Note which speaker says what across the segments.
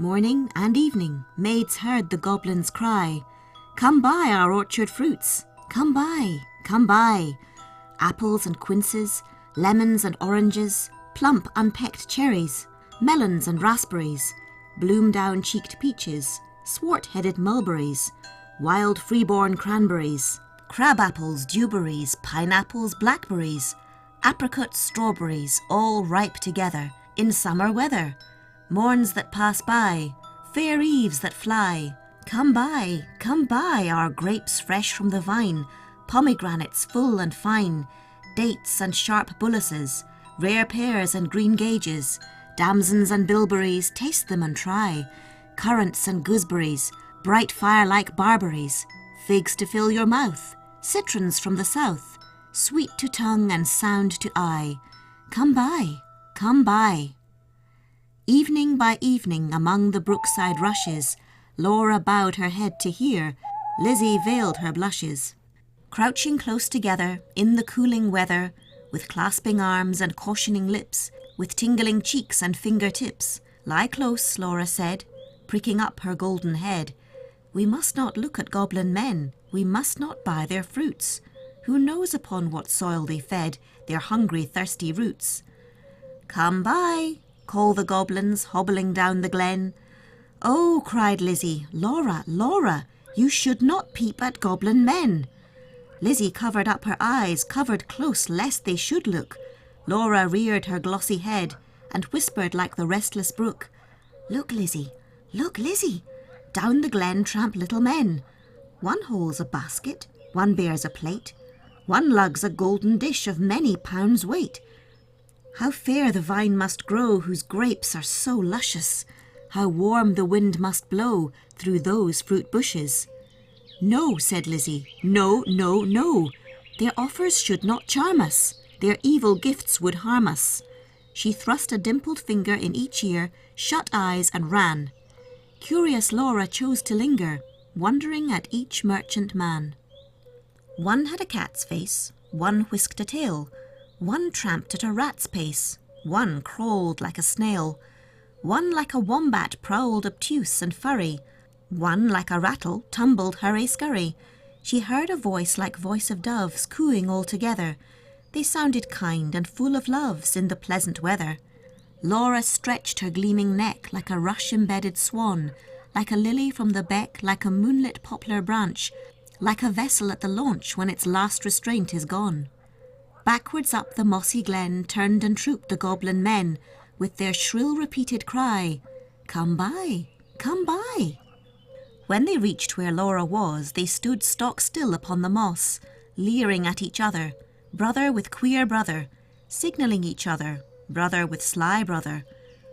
Speaker 1: Morning and evening, maids heard the goblins cry, "Come buy our orchard fruits, come buy, come buy." Apples and quinces, lemons and oranges, plump unpecked cherries, melons and raspberries, bloom-down-cheeked peaches, swart-headed mulberries, wild freeborn cranberries, crab-apples, dewberries, pineapples, blackberries, apricots, strawberries, all ripe together in summer weather. Morns that pass by, fair eves that fly, come buy our grapes fresh from the vine, pomegranates full and fine, dates and sharp bullaces, rare pears and green gages, damsons and bilberries, taste them and try, currants and gooseberries, bright fire-like barberries, figs to fill your mouth, citrons from the south, sweet to tongue and sound to eye. Come buy, come buy. Evening by evening among the brookside rushes, Laura bowed her head to hear, Lizzie veiled her blushes. Crouching close together in the cooling weather, with clasping arms and cautioning lips, with tingling cheeks and finger-tips, "Lie close," Laura said, pricking up her golden head. "We must not look at goblin men, we must not buy their fruits. Who knows upon what soil they fed their hungry, thirsty roots?" "Come buy," call the goblins, hobbling down the glen. "Oh," cried Lizzie, "Laura, Laura, you should not peep at goblin men." Lizzie covered up her eyes, covered close lest they should look. Laura reared her glossy head and whispered like the restless brook, look, Lizzie, down the glen tramp little men. One holds a basket, one bears a plate, one lugs a golden dish of many pounds weight. How fair the vine must grow whose grapes are so luscious, how warm the wind must blow through those fruit bushes." "No," said Lizzie, "no, no, no. Their offers should not charm us. Their evil gifts would harm us." She thrust a dimpled finger in each ear, shut eyes and ran. Curious Laura chose to linger, wondering at each merchant man. One had a cat's face, one whisked a tail, one tramped at a rat's pace, one crawled like a snail, one like a wombat prowled obtuse and furry, one like a rattle tumbled hurry-scurry. She heard a voice like voice of doves cooing all together. They sounded kind and full of loves in the pleasant weather. Laura stretched her gleaming neck like a rush-embedded swan, like a lily from the beck, like a moonlit poplar branch, like a vessel at the launch when its last restraint is gone. Backwards up the mossy glen turned and trooped the goblin men, with their shrill repeated cry, "Come buy, come buy." When they reached where Laura was, they stood stock still upon the moss, leering at each other, brother with queer brother, signalling each other, brother with sly brother.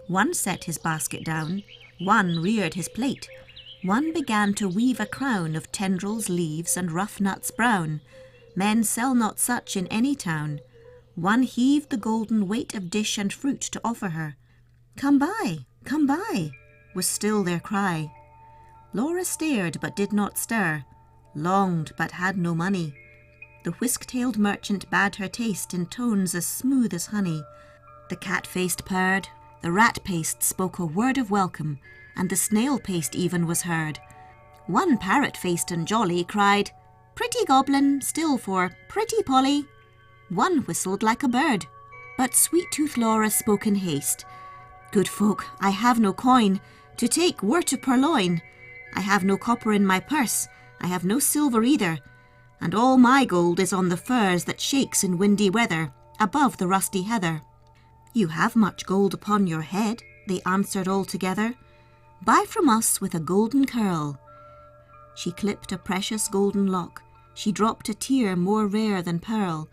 Speaker 1: One set his basket down, one reared his plate, one began to weave a crown of tendrils, leaves, and rough nuts brown. Men sell not such in any town. One heaved the golden weight of dish and fruit to offer her. Come buy, was still their cry. Laura stared but did not stir, longed but had no money. The whisk-tailed merchant bade her taste in tones as smooth as honey. The cat-faced purred, the rat-paced spoke a word of welcome, and the snail-paced even was heard. One parrot-faced and jolly cried, "Pretty goblin, still for pretty Polly." One whistled like a bird, but sweet-toothed Laura spoke in haste. "Good folk, I have no coin, to take were to purloin. I have no copper in my purse, I have no silver either, and all my gold is on the furze that shakes in windy weather, above the rusty heather." "You have much gold upon your head," they answered all together. "Buy from us with a golden curl." She clipped a precious golden lock, she dropped a tear more rare than pearl,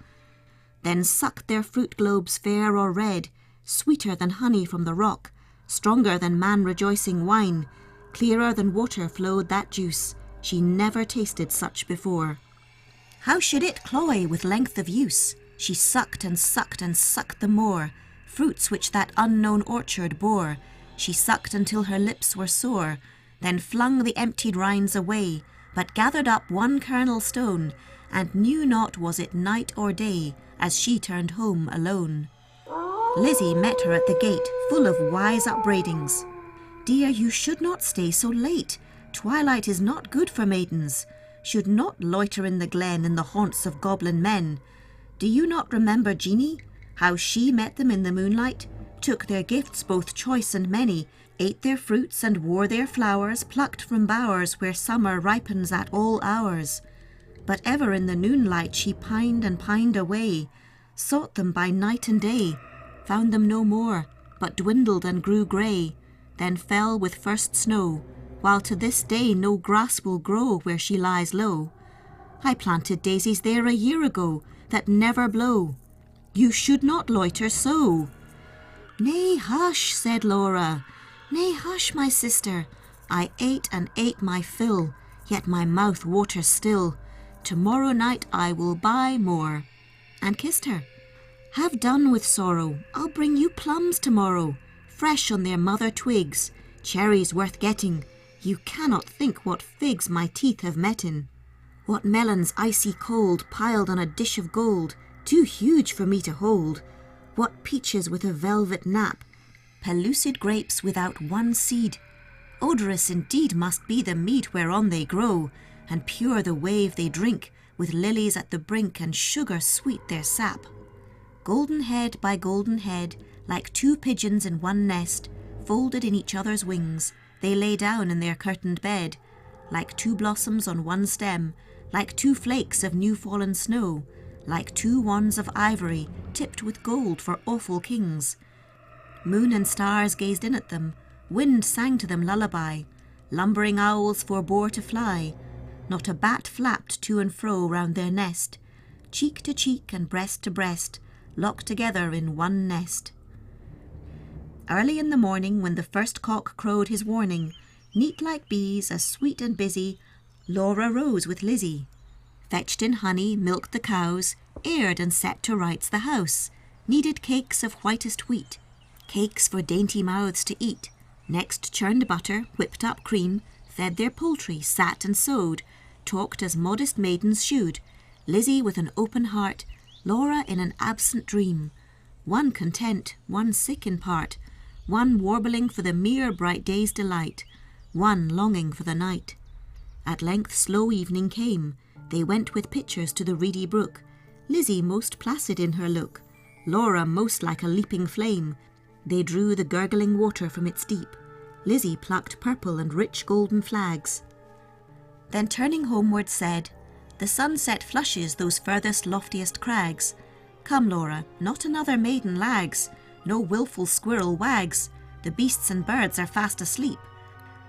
Speaker 1: then sucked their fruit globes fair or red, sweeter than honey from the rock, stronger than man-rejoicing wine, clearer than water flowed that juice, she never tasted such before. How should it cloy with length of use? She sucked and sucked and sucked the more, fruits which that unknown orchard bore. She sucked until her lips were sore, then flung the emptied rinds away, but gathered up one kernel stone, and knew not was it night or day, as she turned home alone. Lizzie met her at the gate, full of wise upbraidings. Dear, you should not stay so late. Twilight is not good for maidens. Should not loiter in the glen in the haunts of goblin men. Do you not remember Jeanie? How she met them in the moonlight, took their gifts both choice and many, ate their fruits and wore their flowers, plucked from bowers where summer ripens at all hours. But ever in the noonlight she pined and pined away, sought them by night and day, found them no more, but dwindled and grew grey, then fell with first snow, while to this day no grass will grow where she lies low. I planted daisies there a year ago, that never blow. You should not loiter so. Nay, hush, said Laura. Nay, hush, my sister. I ate and ate my fill, yet my mouth waters still. Tomorrow night I will buy more. And kissed her. Have done with sorrow. I'll bring you plums tomorrow, fresh on their mother twigs, cherries worth getting. You cannot think what figs my teeth have met in. What melons icy cold, piled on a dish of gold, too huge for me to hold. What peaches with a velvet nap, pellucid grapes without one seed. Odorous indeed must be the mead whereon they grow, and pure the wave they drink, with lilies at the brink, and sugar sweet their sap. Golden head by golden head, like two pigeons in one nest, folded in each other's wings, they lay down in their curtained bed, like two blossoms on one stem, like two flakes of new-fallen snow, like two wands of ivory tipped with gold for awful kings. Moon and stars gazed in at them, wind sang to them lullaby, lumbering owls forbore to fly, not a bat flapped to and fro round their nest, cheek to cheek and breast to breast, locked together in one nest. Early in the morning, when the first cock crowed his warning, neat like bees, as sweet and busy, Laura rose with Lizzie, fetched in honey, milked the cows, aired and set to rights the house, kneaded cakes of whitest wheat, cakes for dainty mouths to eat, next churned butter, whipped up cream, fed their poultry, sat and sewed, talked as modest maidens should, Lizzie with an open heart, Laura in an absent dream, one content, one sick in part, one warbling for the mere bright day's delight, one longing for the night. At length slow evening came, they went with pitchers to the reedy brook, Lizzie most placid in her look, Laura most like a leaping flame. They drew the gurgling water from its deep, Lizzie plucked purple and rich golden flags. Then turning homeward said, the sunset flushes those furthest loftiest crags. Come, Laura, not another maiden lags, no wilful squirrel wags, the beasts and birds are fast asleep.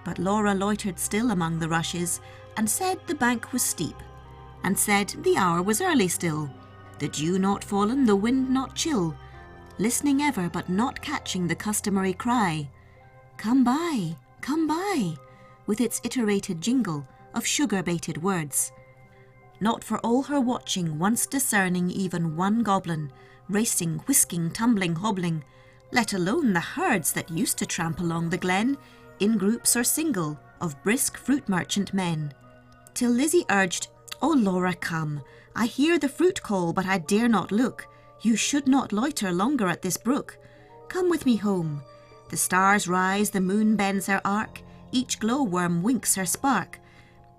Speaker 1: But Laura loitered still among the rushes, and said the bank was steep, and said the hour was early still, the dew not fallen, the wind not chill, listening ever but not catching the customary cry, come by, with its iterated jingle of sugar-baited words. Not for all her watching once discerning even one goblin, racing, whisking, tumbling, hobbling, let alone the herds that used to tramp along the glen, in groups or single, of brisk fruit merchant men. Till Lizzie urged, "O Laura, come, I hear the fruit call, but I dare not look. You should not loiter longer at this brook. Come with me home. The stars rise, the moon bends her arc, each glowworm winks her spark.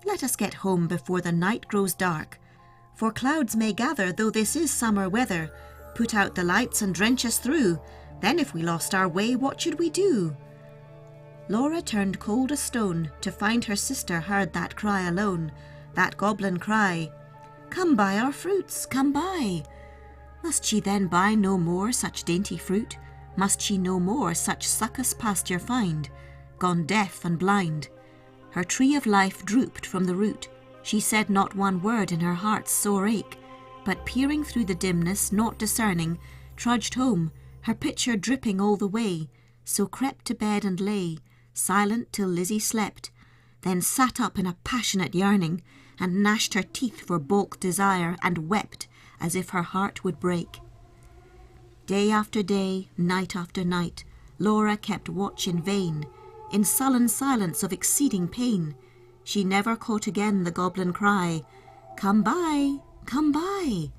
Speaker 1: Let us get home before the night grows dark. For clouds may gather, though this is summer weather. Put out the lights and drench us through. Then if we lost our way, what should we do?" Laura turned cold as stone to find her sister heard that cry alone, that goblin cry, "Come buy our fruits, come buy." Must she then buy no more such dainty fruit? Must she no more such succous pasture find? Gone deaf and blind. Her tree of life drooped from the root. She said not one word in her heart's sore ache, but peering through the dimness, not discerning, trudged home, her pitcher dripping all the way, so crept to bed and lay, silent till Lizzie slept, then sat up in a passionate yearning, and gnashed her teeth for balked desire, and wept as if her heart would break. Day after day, night after night, Laura kept watch in vain, in sullen silence of exceeding pain. She never caught again the goblin cry, "Come buy, come buy."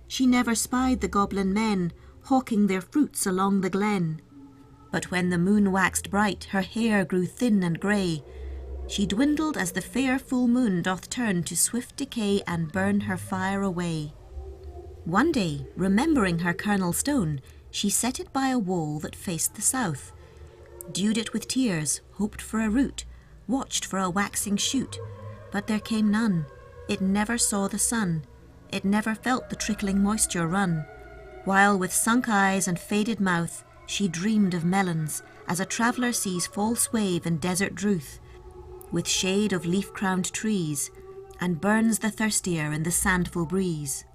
Speaker 1: She never spied the goblin men hawking their fruits along the glen. But when the moon waxed bright, her hair grew thin and grey. She dwindled as the fair full moon doth turn to swift decay and burn her fire away. One day, remembering her kernel stone, she set it by a wall that faced the south, dewed it with tears, hoped for a root, watched for a waxing shoot, but there came none. It never saw the sun, it never felt the trickling moisture run, while with sunk eyes and faded mouth she dreamed of melons, as a traveller sees false wave in desert drouth, with shade of leaf-crowned trees, and burns the thirstier in the sandful breeze.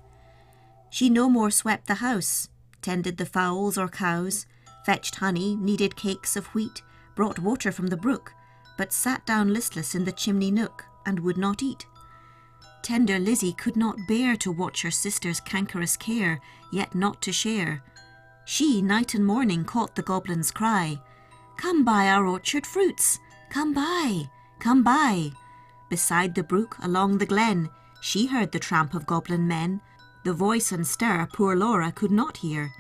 Speaker 1: She no more swept the house, tended the fowls or cows, fetched honey, kneaded cakes of wheat, brought water from the brook, but sat down listless in the chimney nook, and would not eat. Tender Lizzie could not bear to watch her sister's cankerous care, yet not to share. She night and morning caught the goblin's cry, "Come buy our orchard fruits, come buy, come buy." Beside the brook, along the glen, she heard the tramp of goblin men. The voice and stir poor Laura could not hear.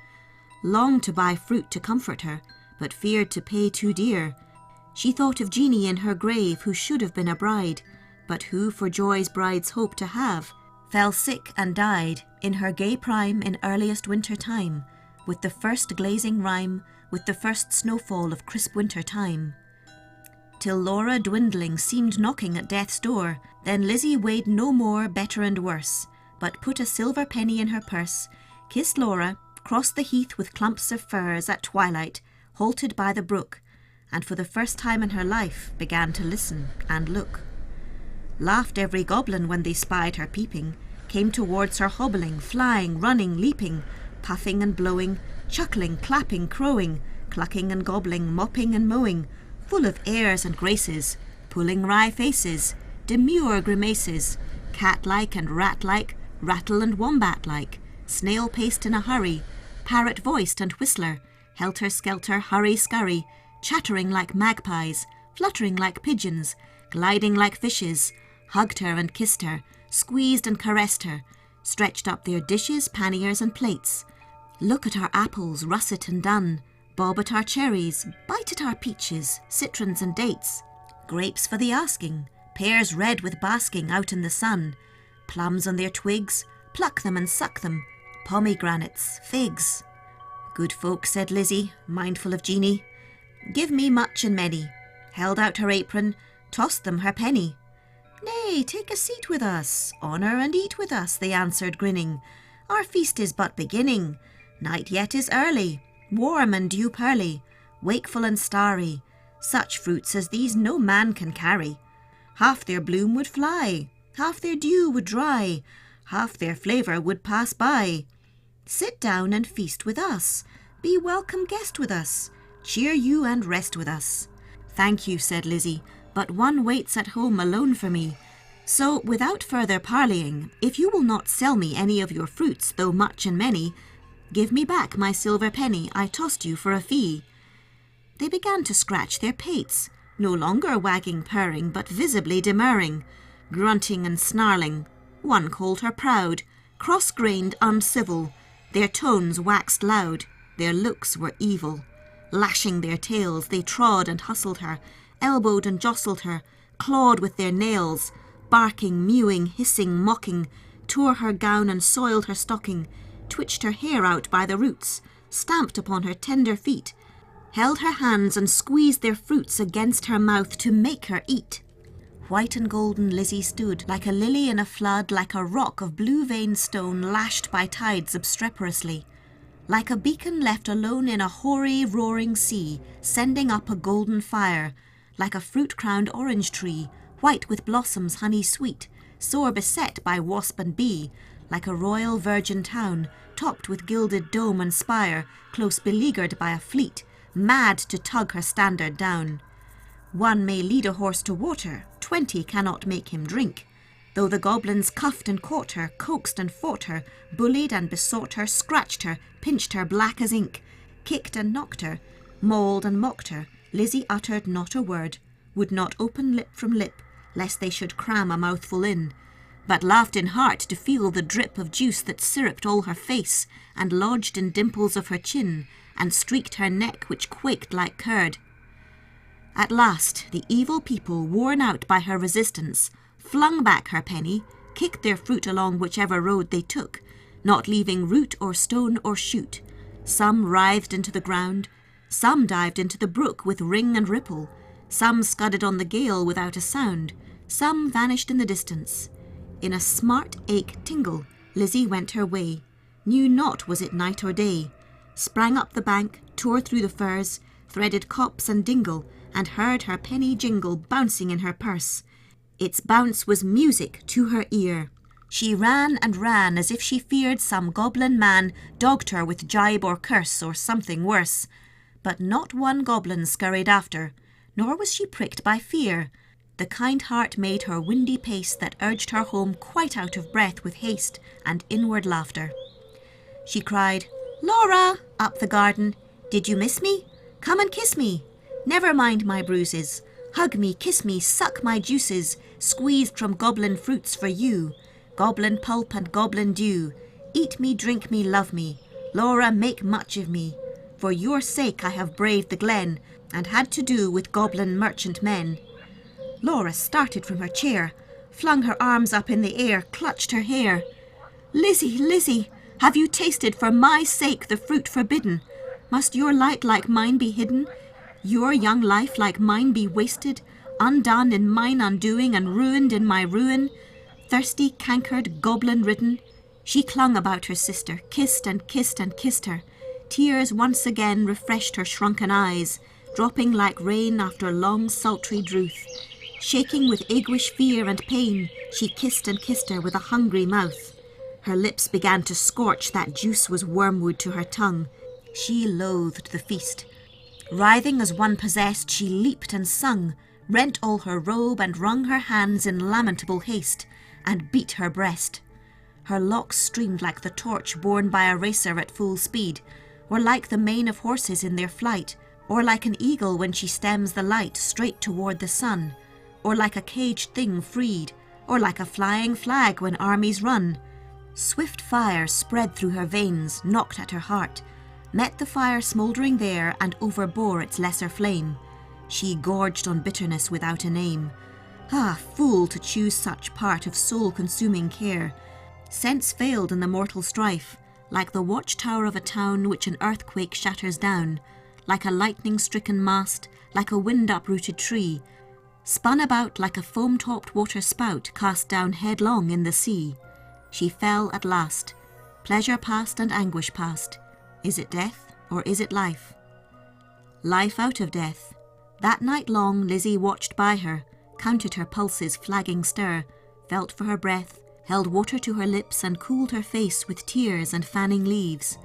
Speaker 1: Longed to buy fruit to comfort her, but feared to pay too dear. She thought of Jeanie in her grave, who should have been a bride, but who for joy's bride's hope to have, fell sick and died in her gay prime in earliest winter time, with the first glazing rime, with the first snowfall of crisp winter time. Till Laura dwindling seemed knocking at death's door, then Lizzie weighed no more better and worse, but put a silver penny in her purse, kissed Laura, crossed the heath with clumps of firs at twilight, halted by the brook, and for the first time in her life began to listen and look. Laughed every goblin when they spied her peeping, came towards her hobbling, flying, running, leaping, puffing and blowing, chuckling, clapping, crowing, clucking and gobbling, mopping and mowing, full of airs and graces, pulling wry faces, demure grimaces, cat-like and rat-like, rattle and wombat-like, snail-paced in a hurry, parrot-voiced and whistler, helter-skelter, hurry-scurry, chattering like magpies, fluttering like pigeons, gliding like fishes, hugged her and kissed her, squeezed and caressed her, stretched up their dishes, panniers and plates. Look at our apples, russet and dun, bob at our cherries, bite at our peaches, citrons and dates, grapes for the asking, pears red with basking out in the sun, plums on their twigs, pluck them and suck them, pomegranates, figs. Good folk, said Lizzie, mindful of Jeanie, give me much and many, held out her apron, tossed them her penny. Nay, take a seat with us, honour and eat with us, they answered grinning. Our feast is but beginning, night yet is early, warm and dew pearly, wakeful and starry, such fruits as these no man can carry. Half their bloom would fly, half their dew would dry, half their flavour would pass by. Sit down and feast with us, be welcome guest with us, cheer you and rest with us. Thank you, said Lizzie, but one waits at home alone for me. So, without further parleying, if you will not sell me any of your fruits, though much and many, give me back my silver penny I tossed you for a fee. They began to scratch their pates, no longer wagging purring, but visibly demurring, grunting and snarling. One called her proud, cross-grained, uncivil. Their tones waxed loud, their looks were evil. Lashing their tails, they trod and hustled her, elbowed and jostled her, clawed with their nails, barking, mewing, hissing, mocking, tore her gown and soiled her stocking, twitched her hair out by the roots, stamped upon her tender feet, held her hands and squeezed their fruits against her mouth to make her eat. White and golden Lizzie stood, like a lily in a flood, like a rock of blue-veined stone lashed by tides obstreperously, like a beacon left alone in a hoary, roaring sea, sending up a golden fire, like a fruit-crowned orange tree, white with blossoms honey sweet, sore beset by wasp and bee, like a royal virgin town, topped with gilded dome and spire, close beleaguered by a fleet, mad to tug her standard down. One may lead a horse to water, 20 cannot make him drink. Though the goblins cuffed and caught her, coaxed and fought her, bullied and besought her, scratched her, pinched her black as ink, kicked and knocked her, mauled and mocked her, Lizzie uttered not a word, would not open lip from lip, lest they should cram a mouthful in, but laughed in heart to feel the drip of juice that syrupped all her face, and lodged in dimples of her chin, and streaked her neck which quaked like curd. At last the evil people, worn out by her resistance, flung back her penny, kicked their fruit along whichever road they took, not leaving root or stone or shoot. Some writhed into the ground, some dived into the brook with ring and ripple, some scudded on the gale without a sound, some vanished in the distance. In a smart ache tingle, Lizzie went her way, knew not was it night or day, sprang up the bank, tore through the furze, threaded copse and dingle, and heard her penny jingle bouncing in her purse. Its bounce was music to her ear. She ran and ran as if she feared some goblin man dogged her with jibe or curse or something worse. But not one goblin scurried after, nor was she pricked by fear. The kind heart made her windy pace that urged her home quite out of breath with haste and inward laughter. She cried, "Laura!" up the garden. "Did you miss me? Come and kiss me. Never mind my bruises. Hug me, kiss me, suck my juices, squeezed from goblin fruits for you. Goblin pulp and goblin dew. Eat me, drink me, love me. Laura, make much of me. For your sake I have braved the glen, and had to do with goblin merchant men." Laura started from her chair, flung her arms up in the air, clutched her hair. "Lizzie, Lizzie, have you tasted for my sake the fruit forbidden? Must your light like mine be hidden? Your young life like mine be wasted, undone in mine undoing and ruined in my ruin? Thirsty, cankered, goblin-ridden?" She clung about her sister, kissed and kissed and kissed her. Tears once again refreshed her shrunken eyes, dropping like rain after long sultry drouth. Shaking with aguish fear and pain, she kissed and kissed her with a hungry mouth. Her lips began to scorch, that juice was wormwood to her tongue. She loathed the feast. Writhing as one possessed, she leaped and sung, rent all her robe and wrung her hands in lamentable haste, and beat her breast. Her locks streamed like the torch borne by a racer at full speed, or like the mane of horses in their flight, or like an eagle when she stems the light straight toward the sun, or like a caged thing freed, or like a flying flag when armies run. Swift fire spread through her veins, knocked at her heart, met the fire smouldering there and overbore its lesser flame. She gorged on bitterness without a name. Ah, fool to choose such part of soul-consuming care. Sense failed in the mortal strife, like the watchtower of a town which an earthquake shatters down, like a lightning-stricken mast, like a wind-uprooted tree, spun about like a foam-topped water-spout cast down headlong in the sea. She fell at last. Pleasure past and anguish past. Is it death or is it life? Life out of death. That night long Lizzie watched by her, counted her pulses' flagging stir, felt for her breath, held water to her lips and cooled her face with tears and fanning leaves.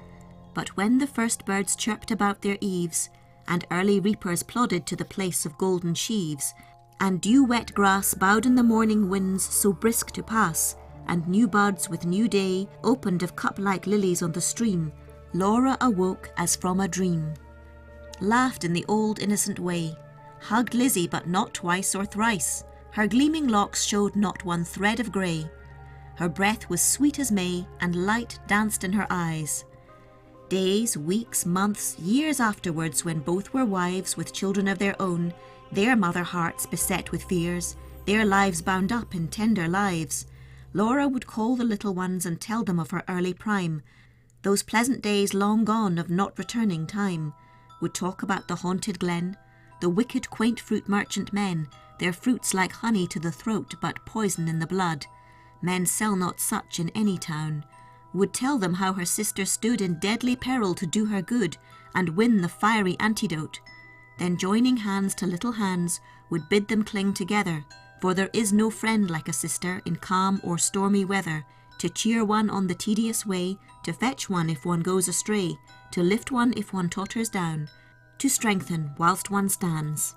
Speaker 1: But when the first birds chirped about their eaves, and early reapers plodded to the place of golden sheaves, and dew-wet grass bowed in the morning winds so brisk to pass, and new buds with new day opened of cup-like lilies on the stream, Laura awoke as from a dream. Laughed in the old innocent way, hugged Lizzie but not twice or thrice. Her gleaming locks showed not one thread of grey. Her breath was sweet as May, and light danced in her eyes. Days, weeks, months, years afterwards, when both were wives with children of their own, their mother hearts beset with fears, their lives bound up in tender lives, Laura would call the little ones and tell them of her early prime, those pleasant days long gone of not returning time, would talk about the haunted glen, the wicked quaint fruit merchant men, their fruits like honey to the throat but poison in the blood. Men sell not such in any town. Would tell them how her sister stood in deadly peril to do her good and win the fiery antidote. Then joining hands to little hands would bid them cling together, for there is no friend like a sister in calm or stormy weather, to cheer one on the tedious way, to fetch one if one goes astray, to lift one if one totters down, to strengthen whilst one stands.